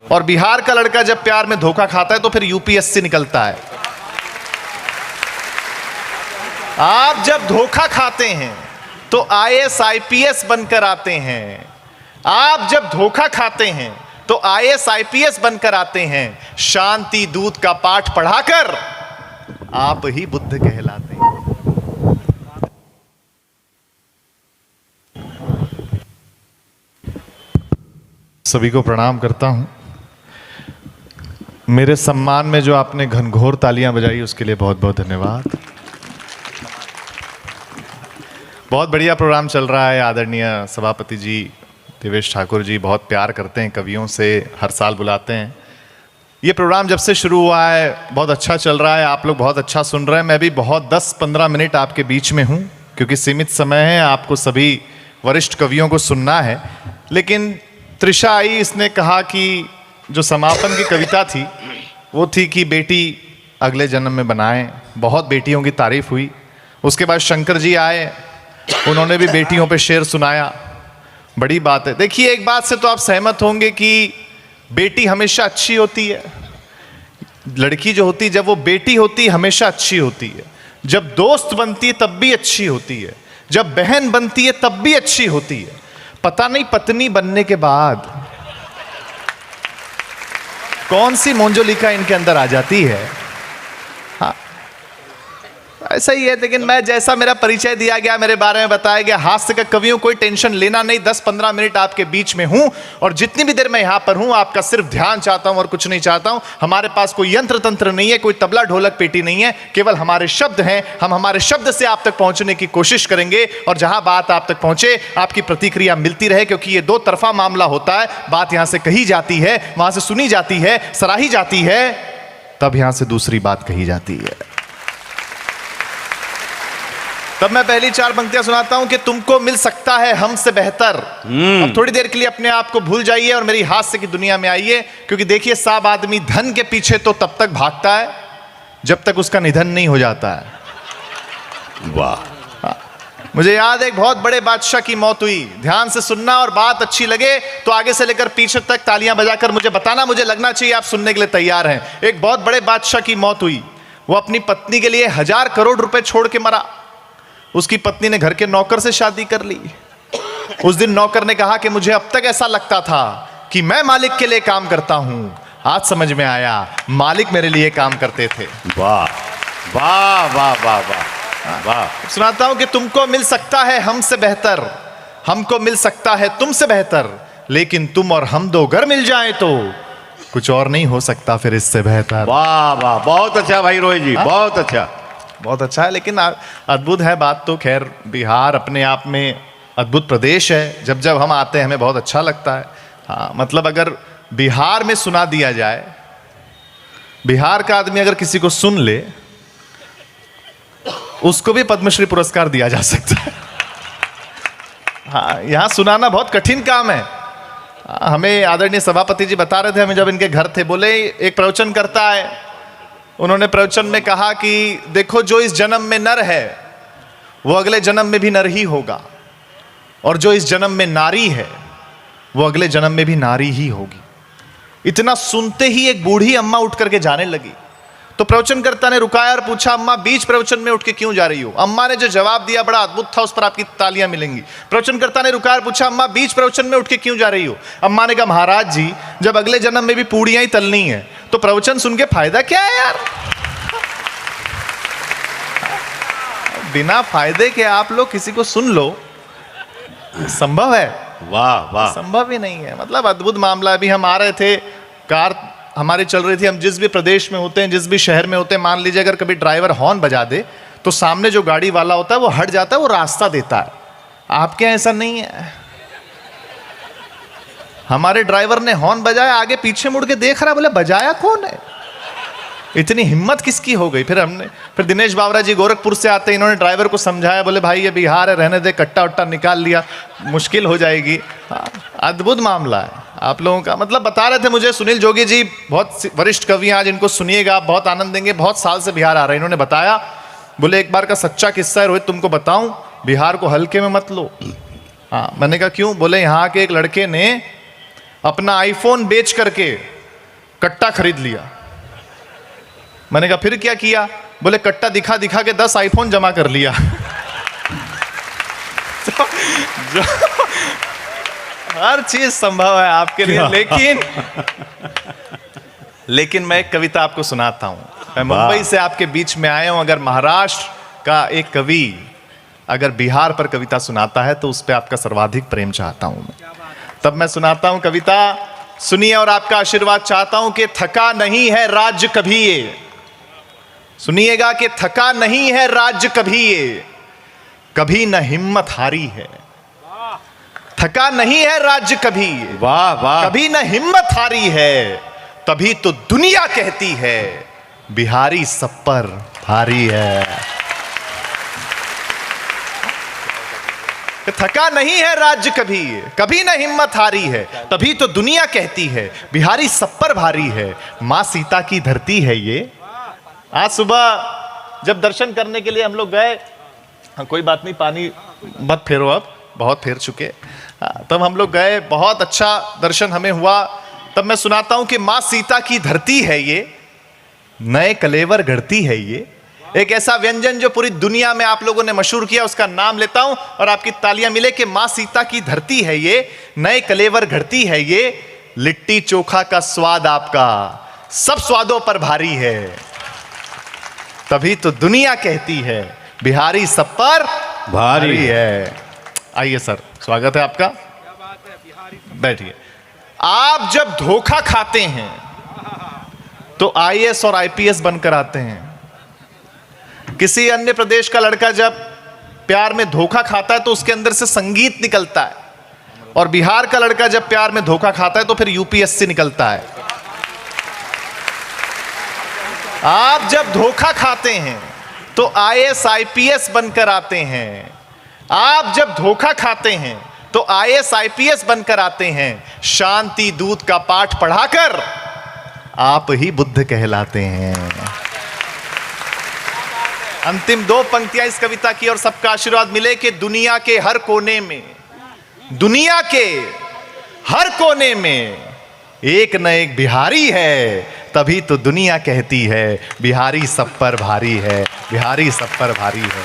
और बिहार का लड़का जब प्यार में धोखा खाता है तो फिर यूपीएससी निकलता है। आप जब धोखा खाते हैं तो आईएएस आईपीएस बनकर आते हैं। आप जब धोखा खाते हैं तो आईएएस आईपीएस बनकर आते हैं। शांति दूत का पाठ पढ़ाकर आप ही बुद्ध कहलाते हैं। सभी को प्रणाम करता हूं। मेरे सम्मान में जो आपने घनघोर तालियां बजाई उसके लिए बहुत बहुत धन्यवाद। बहुत बढ़िया प्रोग्राम चल रहा है। आदरणीय सभापति जी देवेश ठाकुर जी बहुत प्यार करते हैं कवियों से, हर साल बुलाते हैं। ये प्रोग्राम जब से शुरू हुआ है बहुत अच्छा चल रहा है। आप लोग बहुत अच्छा सुन रहे हैं। मैं भी बहुत 10-15 मिनट आपके बीच में हूँ क्योंकि सीमित समय है, आपको सभी वरिष्ठ कवियों को सुनना है। लेकिन त्रिशा आई, इसने कहा कि जो समापन की कविता थी वो थी कि बेटी अगले जन्म में बनाएं। बहुत बेटियों की तारीफ हुई। उसके बाद शंकर जी आए, उन्होंने भी बेटियों पे शेर सुनाया। बड़ी बात है। देखिए, एक बात से तो आप सहमत होंगे कि बेटी हमेशा अच्छी होती है। लड़की जो होती है, जब वो बेटी होती है हमेशा अच्छी होती है। जब दोस्त बनती है तब भी अच्छी होती है। जब बहन बनती है तब भी अच्छी होती है। पता नहीं पत्नी बनने के बाद कौन सी मोंजोलिका इनके अंदर आ जाती है। हाँ, ऐसा ही है। लेकिन मैं, जैसा मेरा परिचय दिया गया, मेरे बारे में बताया गया, हास्य का कवियों कोई टेंशन लेना नहीं। 10-15 मिनट आपके बीच में हूं और जितनी भी देर मैं यहां पर हूं आपका सिर्फ ध्यान चाहता हूं और कुछ नहीं चाहता हूं। हमारे पास कोई यंत्र तंत्र नहीं है, कोई तबला ढोलक पेटी नहीं है, केवल हमारे शब्द हैं। हम हमारे शब्द से आप तक पहुंचने की कोशिश करेंगे और जहां बात आप तक पहुंचे आपकी प्रतिक्रिया मिलती रहे, क्योंकि ये दो तरफा मामला होता है। बात यहां से कही जाती है, वहां से सुनी जाती है, सराही जाती है, तब यहां से दूसरी बात कही जाती है। तब मैं पहली 4 पंक्तियां सुनाता हूं कि तुमको मिल सकता है हमसे बेहतर। अब थोड़ी देर के लिए अपने आप को भूल जाइए और मेरी हास्य की दुनिया में आइए, क्योंकि देखिए, सब आदमी धन के पीछे तो तब तक भागता है जब तक उसका निधन नहीं हो जाता है। वाह। मुझे याद है, एक बहुत बड़े बादशाह की मौत हुई। ध्यान से सुनना और बात अच्छी लगे तो आगे से लेकर पीछे तक तालियां बजाकर मुझे बताना, मुझे लगना चाहिए आप सुनने के लिए तैयार हैं। एक बहुत बड़े बादशाह की मौत हुई। वो अपनी पत्नी के लिए 1000 करोड़ रुपए छोड़ के मरा। उसकी पत्नी ने घर के नौकर से शादी कर ली। उस दिन नौकर ने कहा कि मुझे अब तक ऐसा लगता था कि मैं मालिक के लिए काम करता हूं, आज समझ में आया मालिक मेरे लिए काम करते थे। वाह वाह वाह वाह वाह वाह। सुनाता हूं कि तुमको मिल सकता है हमसे बेहतर, हमको मिल सकता है तुमसे बेहतर, लेकिन तुम और हम दो अगर मिल जाएं तो कुछ और नहीं हो सकता फिर इससे बेहतर। वाह वाह, बहुत अच्छा भाई रोहित जी, बहुत अच्छा, बहुत अच्छा है। लेकिन अद्भुत है बात तो। खैर, बिहार अपने आप में अद्भुत प्रदेश है। जब जब हम आते हैं हमें बहुत अच्छा लगता है। हाँ, मतलब अगर बिहार में सुना दिया जाए, बिहार का आदमी अगर किसी को सुन ले, उसको भी पद्मश्री पुरस्कार दिया जा सकता है। हाँ, यहाँ सुनाना बहुत कठिन काम है। हमें आदरणीय सभापति जी बता रहे थे, हमें जब इनके घर थे, बोले एक प्रवचन करता है, उन्होंने प्रवचन में कहा कि देखो, जो इस जन्म में नर है वो अगले जन्म में भी नर ही होगा, और जो इस जन्म में नारी है वो अगले जन्म में भी नारी ही होगी। इतना सुनते ही एक बूढ़ी अम्मा उठ करके जाने लगी। तो प्रवचनकर्ता ने रुकाया और पूछा, अम्मा बीच प्रवचन में उठ के क्यों जा रही हो? अम्मा ने जो जवाब दिया बड़ा अद्भुत था, उस पर आपकी तालियां मिलेंगी। प्रवचनकर्ता ने रुकाया और पूछा, अम्मा बीच प्रवचन में उठ के क्यों जा रही हो? अम्मा ने कहा, महाराज जी, जब अगले जन्म में भी पूड़ियां ही तलनी है तो प्रवचन सुन के फायदा क्या है यार? बिना फायदे के आप लोग किसी को सुन लो, संभव है? वाह वाह, संभव ही नहीं है। मतलब अद्भुत मामला। अभी हम आ रहे थे, कार हमारी चल रही थी। हम जिस भी प्रदेश में होते हैं, जिस भी शहर में होते हैं, मान लीजिए अगर कभी ड्राइवर हॉर्न बजा दे तो सामने जो गाड़ी वाला होता है वो हट जाता है, वो रास्ता देता है। आपके यहाँ ऐसा नहीं है। हमारे ड्राइवर ने हॉर्न बजाया, आगे पीछे मुड़ के देख रहा है, बोले बजाया कौन है? इतनी हिम्मत किसकी हो गई? फिर दिनेश बावरा जी गोरखपुर से आते, इन्होंने ड्राइवर को समझाया, बोले भाई ये बिहार है, रहने दे, कट्टा उट्टा निकाल लिया, मुश्किल हो जाएगी। हाँ, अद्भुत मामला है आप लोगों का। मतलब बता रहे थे मुझे सुनील जोगी जी, बहुत वरिष्ठ कवि हैं, आज इनको सुनिएगा, आप बहुत आनंद देंगे। बहुत साल से बिहार आ रहे हैं। इन्होंने बताया, बोले एक बार का सच्चा किस्सा है रोहित, तुमको बताऊं, बिहार को हल्के में मत लो। हाँ, मैंने कहा क्यों? बोले यहाँ के एक लड़के ने अपना आईफोन बेच करके कट्टा खरीद लिया। मैंने कहा फिर क्या किया? बोले कट्टा दिखा दिखा के 10 आईफोन जमा कर लिया। तो जो हर चीज संभव है आपके लिए, लेकिन मैं एक कविता आपको सुनाता हूं। मैं मुंबई से आपके बीच में आया हूं। अगर महाराष्ट्र का एक कवि अगर बिहार पर कविता सुनाता है तो उस पर आपका सर्वाधिक प्रेम चाहता हूं मैं। तब मैं सुनाता हूं कविता, सुनिए और आपका आशीर्वाद चाहता हूं कि थका नहीं है राज्य कभी ये, सुनिएगा कि थका नहीं है राज्य कभी ये, कभी न हिम्मत हारी है। थका नहीं है राज्य कभी, वाह वाह, कभी न हिम्मत हारी है, तभी तो दुनिया कहती है बिहारी सब पर भारी है। थका नहीं है राज्य कभी, कभी न हिम्मत हारी है, तभी तो दुनिया कहती है बिहारी सब पर भारी है। मां सीता की धरती है ये। आज सुबह जब दर्शन करने के लिए हम लोग गए, कोई बात नहीं, पानी मत फेरो, अब बहुत फेर चुके। तब हम लोग गए, बहुत अच्छा दर्शन हमें हुआ। तब मैं सुनाता हूं कि मां सीता की धरती है ये, नए कलेवर गढ़ती है ये। एक ऐसा व्यंजन जो पूरी दुनिया में आप लोगों ने मशहूर किया, उसका नाम लेता हूं और आपकी तालियां मिले कि मां सीता की धरती है ये, नए कलेवर गढ़ती है ये। लिट्टी चोखा का स्वाद आपका सब स्वादों पर भारी है, तभी तो दुनिया कहती है बिहारी सब पर भारी है। आइए सर, स्वागत है आपका, बैठिए। आप जब धोखा खाते हैं तो आईएएस और आईपीएस बनकर आते हैं। किसी अन्य प्रदेश का लड़का जब प्यार में धोखा खाता है तो उसके अंदर से संगीत निकलता है, और बिहार का लड़का जब प्यार में धोखा खाता है तो फिर यूपीएससी निकलता है। आप जब धोखा खाते हैं तो आईएएस आईपीएस बनकर आते हैं। आप जब धोखा खाते हैं तो आईएएस आईपीएस बनकर आते हैं। शांति दूत का पाठ पढ़ाकर आप ही बुद्ध कहलाते हैं। अंतिम 2 पंक्तियां इस कविता की, और सबका आशीर्वाद मिले कि दुनिया के हर कोने में, दुनिया के हर कोने में एक न एक बिहारी है, तभी तो दुनिया कहती है बिहारी सब पर भारी है, बिहारी सब पर भारी है।